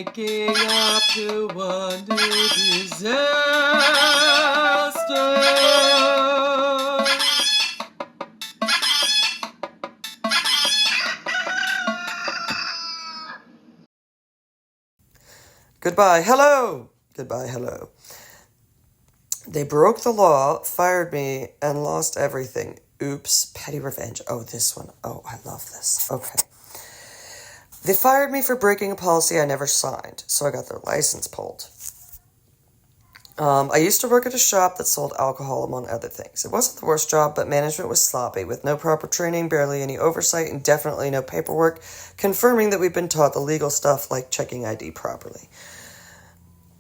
waking up to a new disaster. Goodbye, hello. Goodbye, hello. They broke the law, fired me, and lost everything. Oops, petty revenge. Oh, this one. Oh, I love this. Okay. They fired me for breaking a policy I never signed, so I got their license pulled. I used to work at a shop that sold alcohol, among other things. It wasn't the worst job, but management was sloppy, with no proper training, barely any oversight, and definitely no paperwork confirming that we'd been taught the legal stuff like checking ID properly.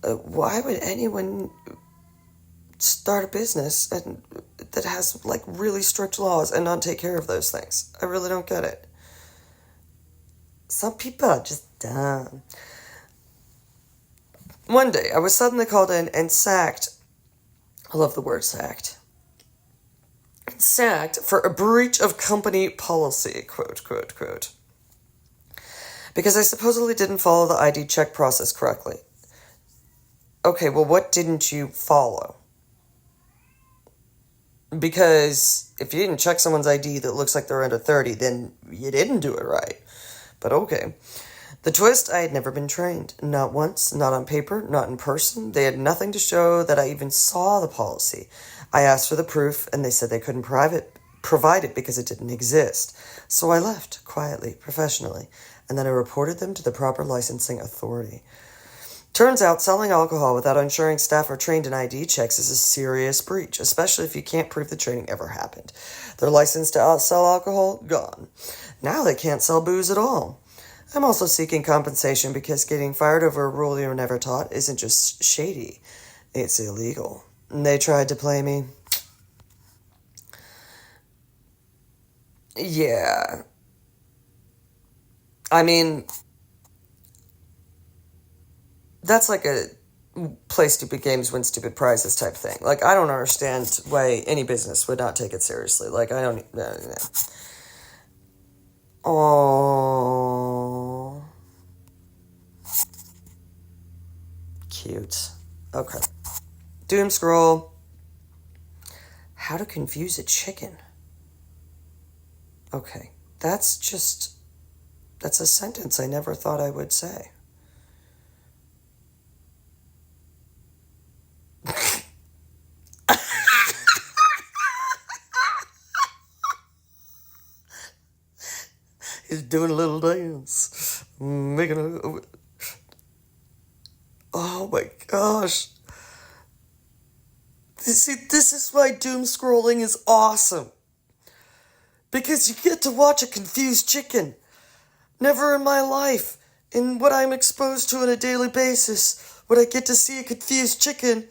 Why would anyone start a business and that has like really strict laws and not take care of those things? I really don't get it. Some people are just dumb. One day, I was suddenly called in and sacked. I love the word sacked. Sacked for a breach of company policy, quote, quote, quote. Because I supposedly didn't follow the ID check process correctly. Okay, well, what didn't you follow? Because if you didn't check someone's ID that looks like they're under 30, then you didn't do it right. But okay. The twist, I had never been trained. Not once, not on paper, not in person. They had nothing to show that I even saw the policy. I asked for the proof, and they said they couldn't provide it because it didn't exist. So I left, quietly, professionally, and then I reported them to the proper licensing authority. Turns out selling alcohol without ensuring staff are trained in ID checks is a serious breach, especially if you can't prove the training ever happened. Their license to sell alcohol? Gone. Now they can't sell booze at all. I'm also seeking compensation because getting fired over a rule you were never taught isn't just shady, it's illegal. They tried to play me. Yeah. I mean, that's like a play stupid games, win stupid prizes type thing. Like, I don't understand why any business would not take it seriously. Like, I don't... Oh, cute. Okay. Doom scroll. How to confuse a chicken. Okay. That's a sentence I never thought I would say. He's doing a little dance. Making a... Oh my gosh. See, this is why doom scrolling is awesome. Because you get to watch a confused chicken. Never in my life, in what I'm exposed to on a daily basis, would I get to see a confused chicken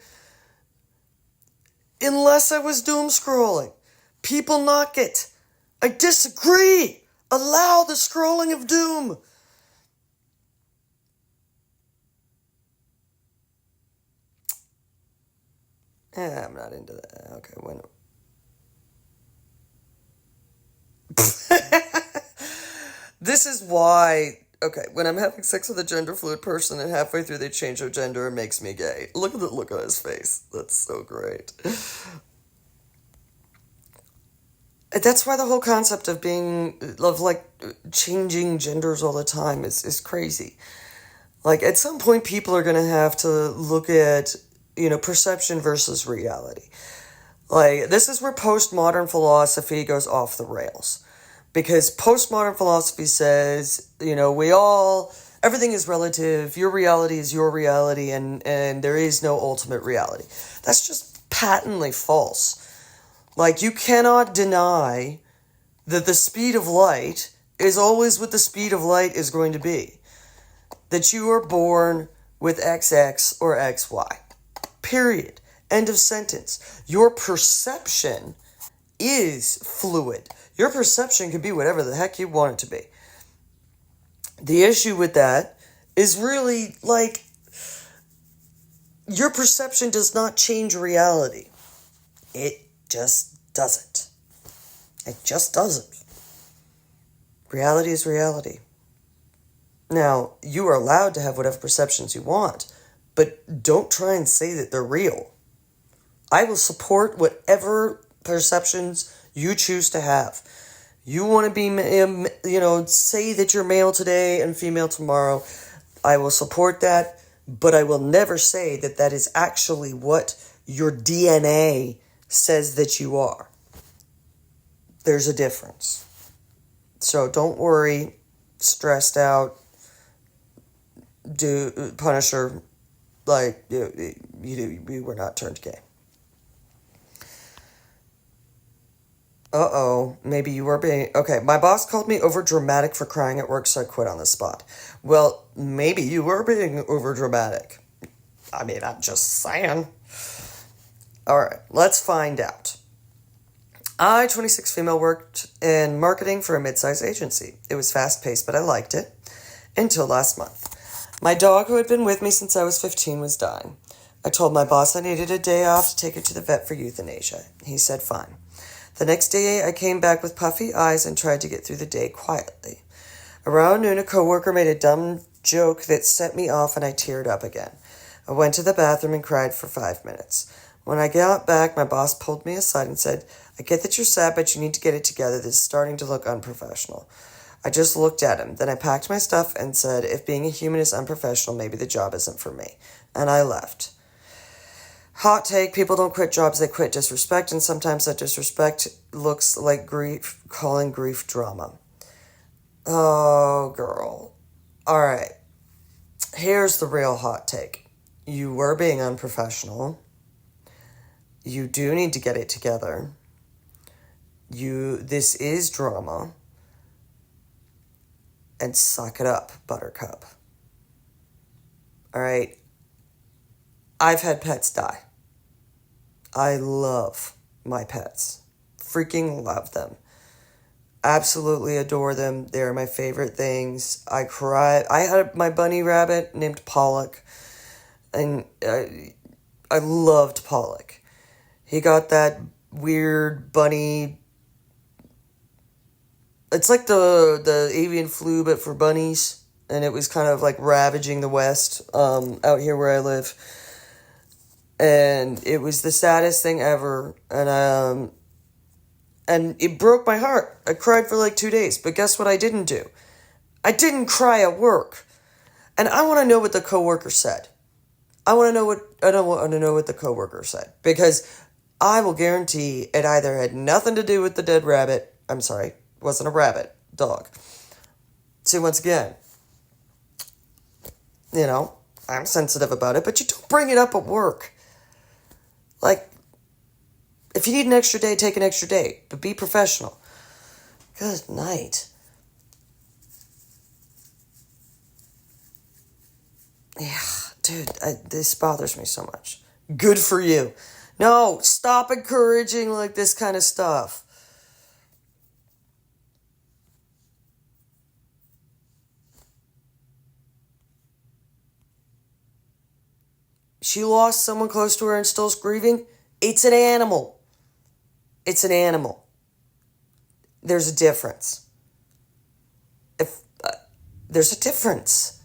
unless I was doom scrolling. People knock it. I disagree. Allow the scrolling of doom. I'm not into that. Okay, when... This is why... Okay, when I'm having sex with a gender fluid person and halfway through they change their gender, it makes me gay. Look at the look on his face. That's so great. That's why the whole concept of changing genders all the time is crazy. Like, at some point, people are going to have to look at, perception versus reality. Like, this is where postmodern philosophy goes off the rails. Because postmodern philosophy says, everything is relative, your reality is your reality, and there is no ultimate reality. That's just patently false. Like, you cannot deny that the speed of light is always what the speed of light is going to be. That you are born with XX or XY. Period. End of sentence. Your perception is fluid. Your perception can be whatever the heck you want it to be. The issue with that is really, your perception does not change reality. It just doesn't. It just doesn't. Reality is reality. Now, you are allowed to have whatever perceptions you want, but don't try and say that they're real. I will support whatever perceptions you choose to have. You want to be, say that you're male today and female tomorrow. I will support that, but I will never say that that is actually what your DNA says that you are. There's a difference. So don't worry, stressed out, Punisher, like, you were not turned gay. Maybe you were being... Okay, my boss called me over dramatic for crying at work, so I quit on the spot. Well, maybe you were being over dramatic. I mean, I'm just saying. Alright, let's find out. I, 26 female, worked in marketing for a mid-sized agency. It was fast-paced, but I liked it. Until last month. My dog, who had been with me since I was 15, was dying. I told my boss I needed a day off to take it to the vet for euthanasia. He said fine. The next day, I came back with puffy eyes and tried to get through the day quietly. Around noon, a coworker made a dumb joke that set me off, and I teared up again. I went to the bathroom and cried for 5 minutes. When I got back, my boss pulled me aside and said, I get that you're sad, but you need to get it together. This is starting to look unprofessional. I just looked at him. Then I packed my stuff and said, if being a human is unprofessional, maybe the job isn't for me. And I left. Hot take, people don't quit jobs, they quit disrespect, and sometimes that disrespect looks like grief, calling grief drama. Oh, girl. All right. Here's the real hot take. You were being unprofessional. You do need to get it together. This is drama. And suck it up, buttercup. All right. I've had pets die. I love my pets. Freaking love them. Absolutely adore them. They're my favorite things. I cried. I had my bunny rabbit named Pollock. And I loved Pollock. He got that weird bunny... It's like the avian flu, but for bunnies. And it was kind of like ravaging the West out here where I live. And it was the saddest thing ever. And it broke my heart. I cried for like 2 days. But guess what I didn't do? I didn't cry at work. And I want to know what the coworker said. I don't want to know what the coworker said. Because I will guarantee it either had nothing to do with the dead rabbit. I'm sorry. Wasn't a rabbit. Dog. See, once again, I'm sensitive about it. But you don't bring it up at work. Like, if you need an extra day, take an extra day. But be professional. Good night. Yeah, dude, this bothers me so much. Good for you. No, stop encouraging, like, this kind of stuff. She lost someone close to her and still's grieving. It's an animal. It's an animal. There's a difference. There's a difference.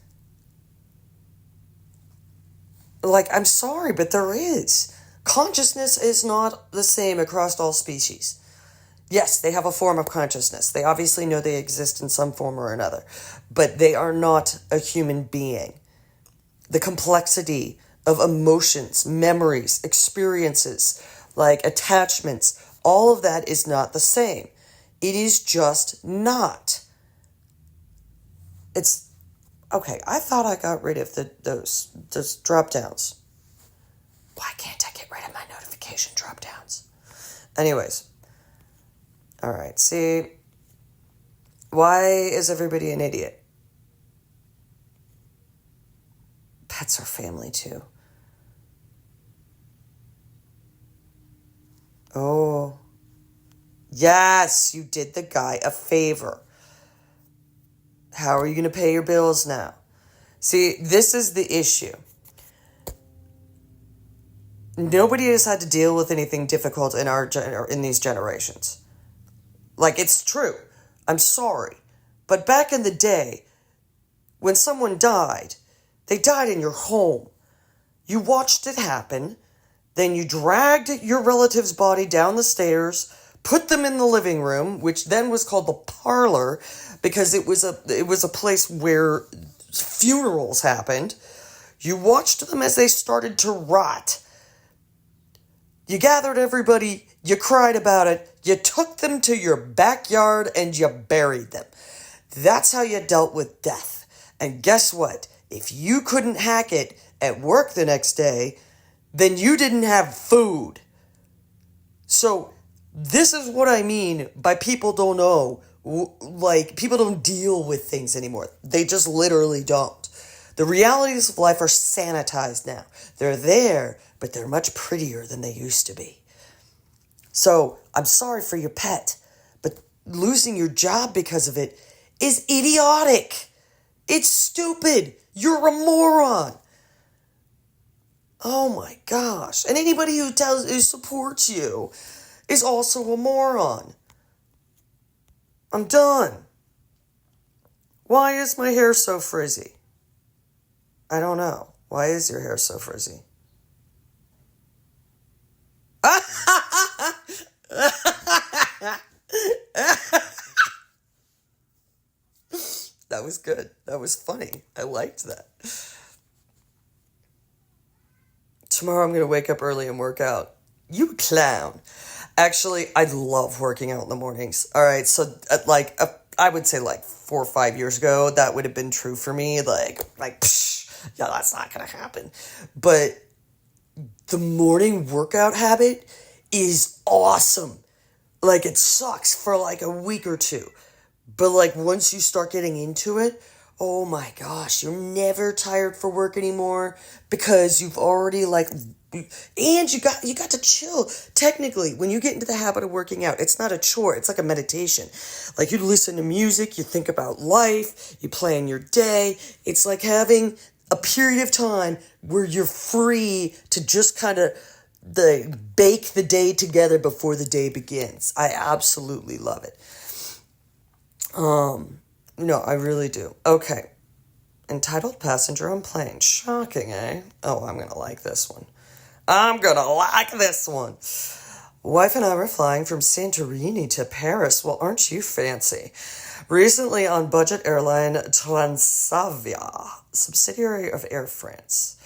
Like, I'm sorry, but there is. Consciousness is not the same across all species. Yes, they have a form of consciousness. They obviously know they exist in some form or another. But they are not a human being. The complexity of emotions, memories, experiences, like attachments, all of that is not the same. It is just not. It's, okay, I thought I got rid of those drop-downs. Why can't I get rid of my notification drop-downs? Anyways. Alright, see, why is everybody an idiot? Pets are family too. Oh. Yes, you did the guy a favor. How are you going to pay your bills now? See, this is the issue. Nobody has had to deal with anything difficult in these generations. Like, it's true. I'm sorry. But back in the day, when someone died, they died in your home. You watched it happen. Then you dragged your relative's body down the stairs, put them in the living room, which then was called the parlor because it was a place where funerals happened. You watched them as they started to rot. You gathered everybody, you cried about it, you took them to your backyard and you buried them. That's how you dealt with death. And guess what? If you couldn't hack it at work the next day, then you didn't have food. So this is what I mean by people don't know. Like, people don't deal with things anymore. They just literally don't. The realities of life are sanitized now. They're there, but they're much prettier than they used to be. So I'm sorry for your pet, but losing your job because of it is idiotic. It's stupid. You're a moron. Oh my gosh. And anybody who supports you is also a moron. I'm done. Why is my hair so frizzy? I don't know. Why is your hair so frizzy? That was good. That was funny. I liked that. Tomorrow I'm going to wake up early and work out. You clown. Actually, I love working out in the mornings. All right, so I would say 4 or 5 years ago, that would have been true for me. Yeah, that's not going to happen. But the morning workout habit is awesome. It sucks for a week or two. But once you start getting into it, oh my gosh, you're never tired for work anymore because you've already and you got to chill. Technically, when you get into the habit of working out, it's not a chore, it's like a meditation. You listen to music, you think about life, you plan your day. It's like having a period of time where you're free to just kind of bake the day together before the day begins. I absolutely love it. No, I really do. Okay. Entitled passenger on plane. Shocking, eh? Oh, I'm gonna like this one. Wife and I were flying from Santorini to Paris. Well, aren't you fancy? Recently on budget airline Transavia, subsidiary of Air France.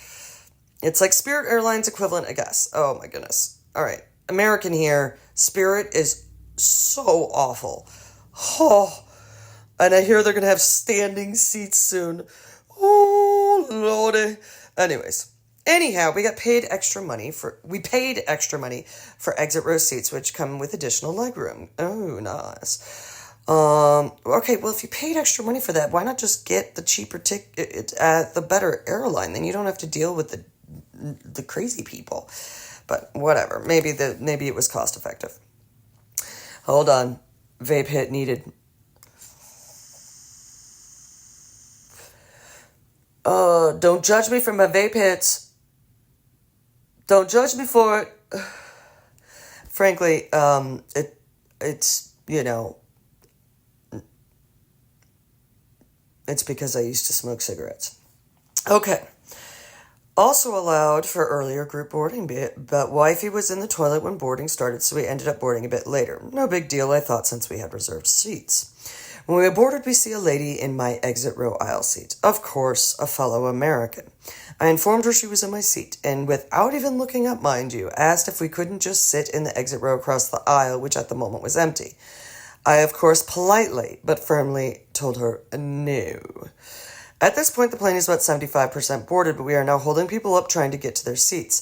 It's like Spirit Airlines equivalent, I guess. Oh my goodness. All right. American here. Spirit is so awful. Oh. And I hear they're going to have standing seats soon. Oh, lordy. Anyhow, we paid extra money for exit row seats, which come with additional legroom. Oh, nice. Okay, well, if you paid extra money for that, why not just get the cheaper ticket at the better airline? Then you don't have to deal with the crazy people. But whatever. Maybe it was cost effective. Hold on. Vape hit needed. Don't judge me for my vape hits. Don't judge me for it. Frankly, it's it's because I used to smoke cigarettes. Okay. Also allowed for earlier group boarding, but wifey was in the toilet when boarding started, so we ended up boarding a bit later. No big deal, I thought, since we had reserved seats. When we boarded, we see a lady in my exit row aisle seat. Of course, a fellow American. I informed her she was in my seat, and without even looking up, mind you, asked if we couldn't just sit in the exit row across the aisle, which at the moment was empty. I, of course, politely but firmly told her no. At this point, the plane is about 75% boarded, but we are now holding people up trying to get to their seats.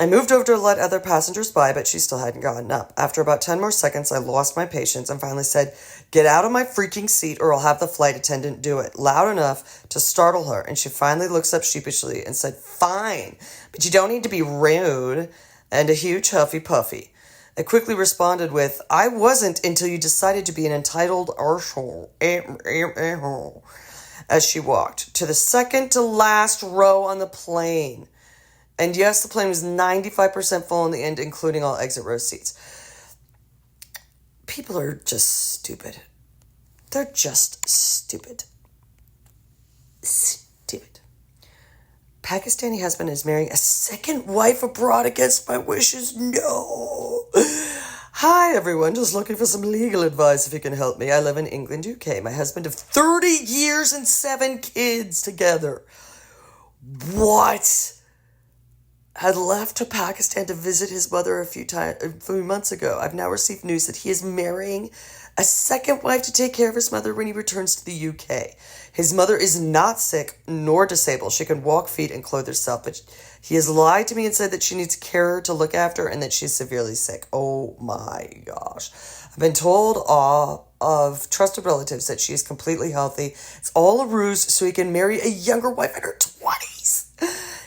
I moved over to let other passengers by, but she still hadn't gotten up. After about 10 more seconds, I lost my patience and finally said, "Get out of my freaking seat or I'll have the flight attendant do it," loud enough to startle her, and she finally looks up sheepishly and said, "Fine, but you don't need to be rude," and a huge huffy puffy. I quickly responded with, "I wasn't until you decided to be an entitled arsehole," as she walked to the second to last row on the plane. And yes, the plane was 95% full in the end, including all exit row seats. People are just stupid. They're just stupid. Pakistani husband is marrying a second wife abroad against my wishes. No. Hi, everyone. Just looking for some legal advice if you can help me. I live in England, UK. My husband of 30 years and 7 kids together. What? Had left to Pakistan to visit his mother a few months ago. I've now received news that he is marrying a second wife to take care of his mother when he returns to the UK. His mother is not sick nor disabled. She can walk, feed, and clothe herself, but he has lied to me and said that she needs a carer to look after her and that she's severely sick. Oh my gosh. I've been told of trusted relatives that she is completely healthy. It's all a ruse so he can marry a younger wife in her 20s.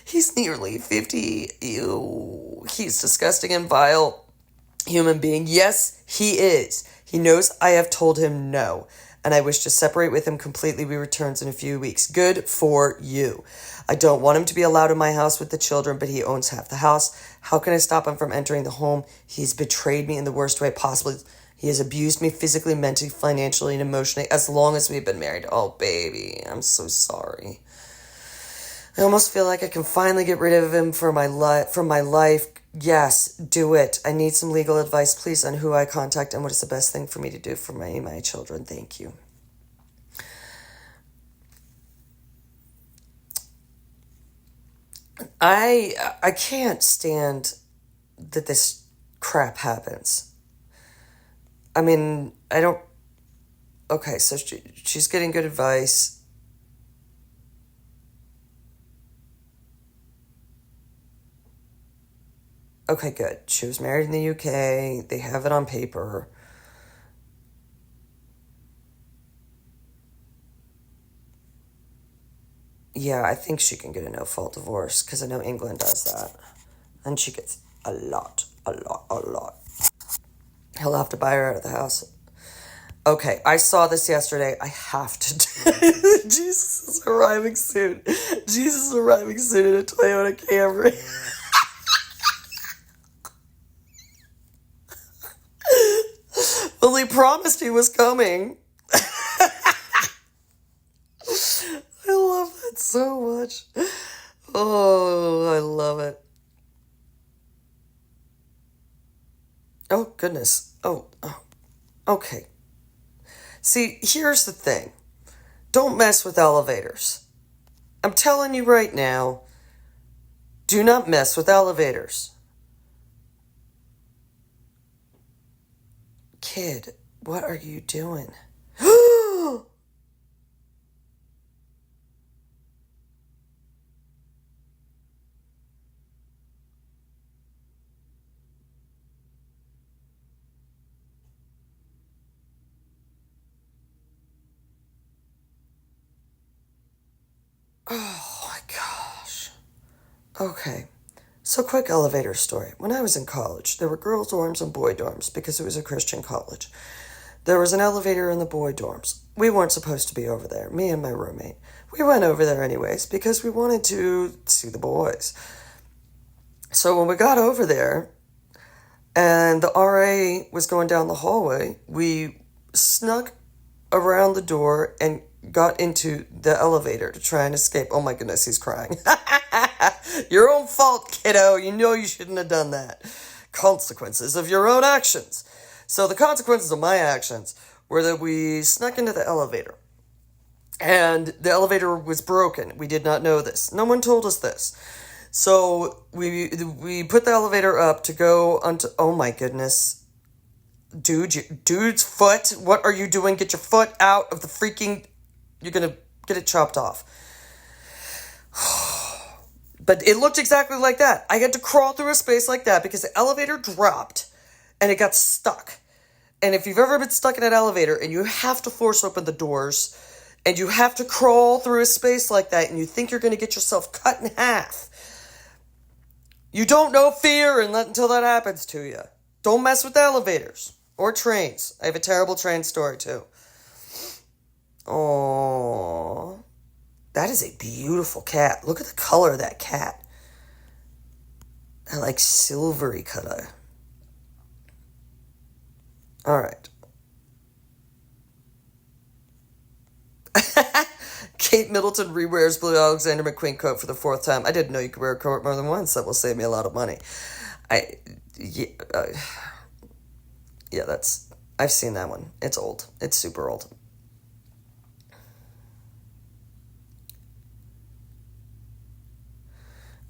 He's nearly 50. Ew. He's disgusting and vile human being. Yes, he is. He knows I have told him no, and I wish to separate with him completely. We returns in a few weeks. Good for you. I don't want him to be allowed in my house with the children, but he owns half the house. How can I stop him from entering the home? He's betrayed me in the worst way possible. He has abused me physically, mentally, financially, and emotionally as long as we've been married. Oh, baby, I'm so sorry. I almost feel like I can finally get rid of him from my life. Yes, do it. I need some legal advice, please, on who I contact and what is the best thing for me to do for my children. Thank you. I can't stand that this crap happens. I mean, I don't... Okay, so she's getting good advice. Okay, good. She was married in the UK. They have it on paper. Yeah, I think she can get a no-fault divorce because I know England does that. And she gets a lot. He'll have to buy her out of the house. Okay, I saw this yesterday. I have to do Jesus is arriving soon. Jesus is arriving soon in a Toyota Camry. Well, he promised he was coming. I love that so much. Oh, I love it. Oh, goodness. Oh, okay. See, here's the thing. Don't mess with elevators. I'm telling you right now, do not mess with elevators. Kid, what are you doing? Oh my gosh. Okay. So, quick elevator story. When I was in college, there were girls' dorms and boy dorms because it was a Christian college. There was an elevator in the boy dorms. We weren't supposed to be over there, me and my roommate. We went over there anyways because we wanted to see the boys. So when we got over there and the RA was going down the hallway, we snuck around the door and got into the elevator to try and escape. Oh my goodness, he's crying. Your own fault, kiddo. You know you shouldn't have done that. Consequences of your own actions. So the consequences of my actions were that we snuck into the elevator. And the elevator was broken. We did not know this. No one told us this. So we put the elevator up to go onto... Oh my goodness. Dude's foot. What are you doing? Get your foot out of the freaking... You're going to get it chopped off. But it looked exactly like that. I had to crawl through a space like that because the elevator dropped and it got stuck. And if you've ever been stuck in an elevator and you have to force open the doors and you have to crawl through a space like that and you think you're going to get yourself cut in half, you don't know fear until that happens to you. Don't mess with elevators or trains. I have a terrible train story too. Oh, that is a beautiful cat. Look at the color of that cat. That like silvery color. All right. Kate Middleton rewears Blue Alexander McQueen coat for the 4th time. I didn't know you could wear a coat more than once. That will save me a lot of money. Yeah, I've seen that one. It's old. It's super old.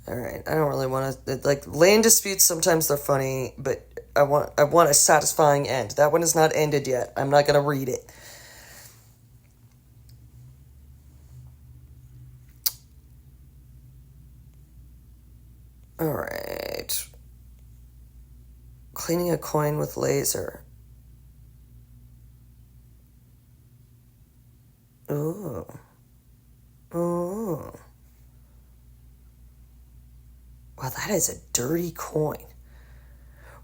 All right, I don't really want to, like, land disputes, sometimes they're funny, but I want a satisfying end. That one is not ended yet. I'm not going to read it. All right. Cleaning a coin with laser. Ooh. Ooh. Wow, that is a dirty coin.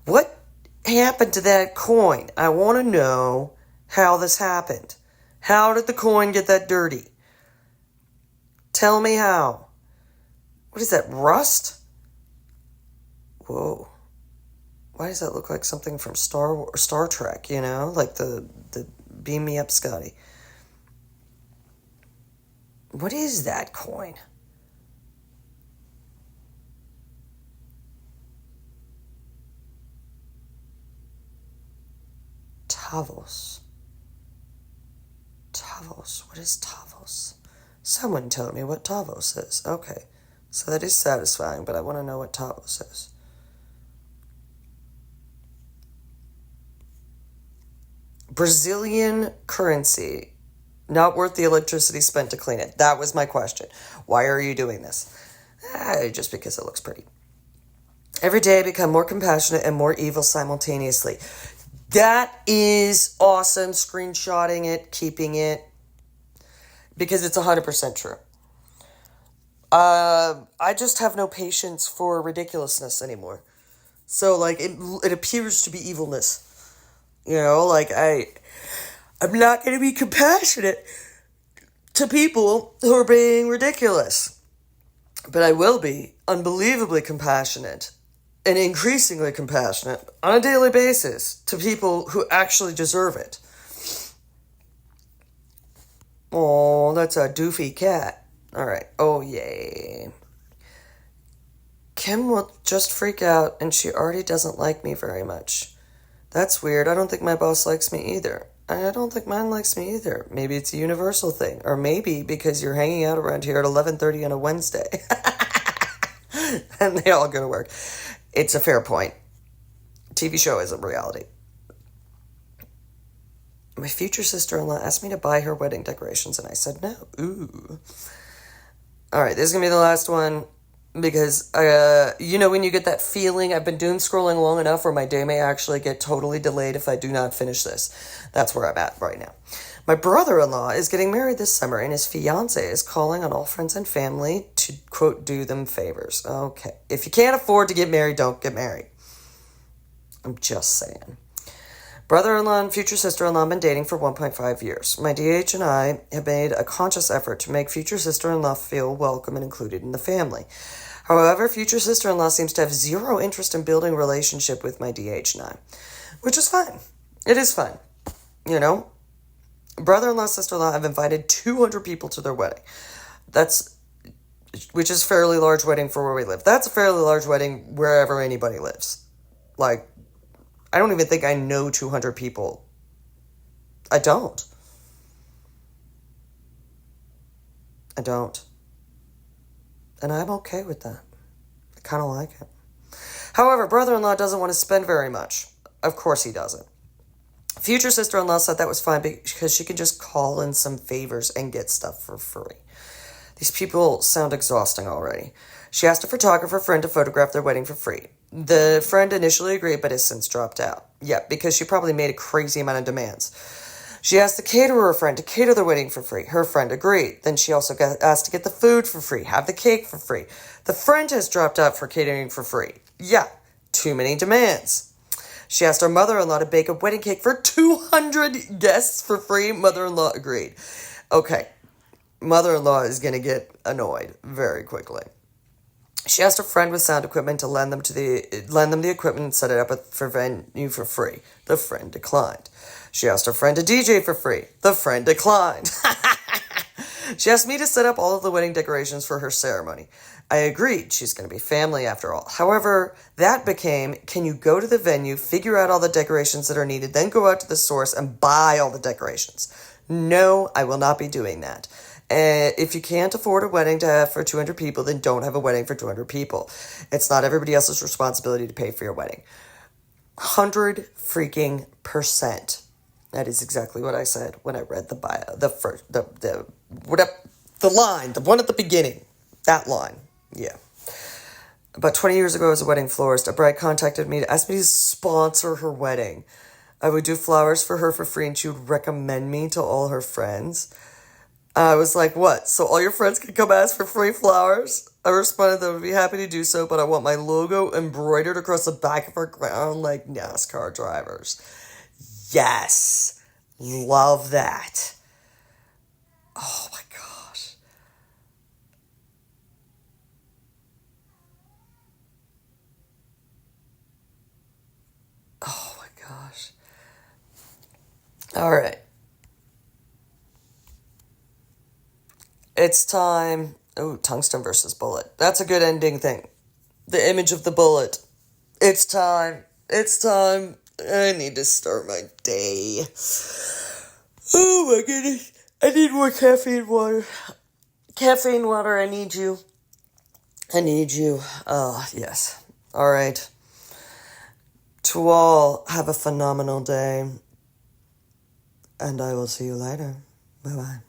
What happened to that coin? I want to know how this happened. How did the coin get that dirty? Tell me how. What is that, rust? Whoa. Why does that look like something from Star Trek, you know? Like the Beam Me Up, Scotty. What is that coin? Tavos. Tavos. What is Tavos? Someone told me what Tavos is. Okay. So that is satisfying, but I want to know what Tavos is. Brazilian currency. Not worth the electricity spent to clean it. That was my question. Why are you doing this? Just because it looks pretty. Every day I become more compassionate and more evil simultaneously. That is awesome. Screenshotting it, keeping it, because it's 100% true. I just have no patience for ridiculousness anymore. So, like, it appears to be evilness. You know, like, I'm not going to be compassionate to people who are being ridiculous. But I will be unbelievably compassionate and increasingly compassionate on a daily basis to people who actually deserve it. Oh, that's a doofy cat. All right. Oh, yay. Kim will just freak out and she already doesn't like me very much. That's weird. I don't think my boss likes me either. I don't think mine likes me either. Maybe it's a universal thing. Or maybe because you're hanging out around here at 11:30 on a Wednesday. And they all go to work. It's a fair point. TV show isn't reality. My future sister-in-law asked me to buy her wedding decorations, and I said no. Ooh. All right, this is going to be the last one, because, you know when you get that feeling, I've been doom scrolling long enough where my day may actually get totally delayed if I do not finish this. That's where I'm at right now. My brother-in-law is getting married this summer, and his fiance is calling on all friends and family to, quote, do them favors. Okay. If you can't afford to get married, don't get married. I'm just saying. Brother-in-law and future sister-in-law have been dating for 1.5 years. My DH and I have made a conscious effort to make future sister-in-law feel welcome and included in the family. However, future sister-in-law seems to have zero interest in building a relationship with my DH and I, which is fine. It is fine. You know? Brother-in-law, sister-in-law have invited 200 people to their wedding. Which is a fairly large wedding for where we live. That's a fairly large wedding wherever anybody lives. Like, I don't even think I know 200 people. I don't. And I'm okay with that. I kind of like it. However, brother-in-law doesn't want to spend very much. Of course he doesn't. Future sister-in-law said that was fine because she can just call in some favors and get stuff for free. These people sound exhausting already. She asked a photographer friend to photograph their wedding for free. The friend initially agreed, but has since dropped out. Yeah, because she probably made a crazy amount of demands. She asked the caterer friend to cater their wedding for free. Her friend agreed. Then she also got asked to get the food for free, have the cake for free. The friend has dropped out for catering for free. Yeah, too many demands. She asked her mother-in-law to bake a wedding cake for 200 guests for free. Mother-in-law agreed. Okay, mother-in-law is going to get annoyed very quickly. She asked a friend with sound equipment to lend them the equipment and set it up for venue for free. The friend declined. She asked her friend to DJ for free. The friend declined. She asked me to set up all of the wedding decorations for her ceremony. I agreed. She's going to be family after all. However, that became, can you go to the venue, figure out all the decorations that are needed, then go out to the source and buy all the decorations? No, I will not be doing that. If you can't afford a wedding to have for 200 people, then don't have a wedding for 200 people. It's not everybody else's responsibility to pay for your wedding. 100 freaking %. That is exactly what I said when I read the bio, the line, the one at the beginning, that line. Yeah. About 20 years ago, as a wedding florist, a bride contacted me to ask me to sponsor her wedding. I would do flowers for her for free, and she would recommend me to all her friends. I was like, what? So all your friends can come ask for free flowers? I responded that I would be happy to do so, but I want my logo embroidered across the back of her gown like NASCAR drivers. Yes. Love that. Oh my gosh. Oh my gosh. All right. It's time. Oh, tungsten versus bullet. That's a good ending thing. The image of the bullet. It's time. It's time. I need to start my day. Oh my goodness. I need more caffeine water. Caffeine water, I need you. I need you. Yes. All right. To all, have a phenomenal day. And I will see you later. Bye-bye.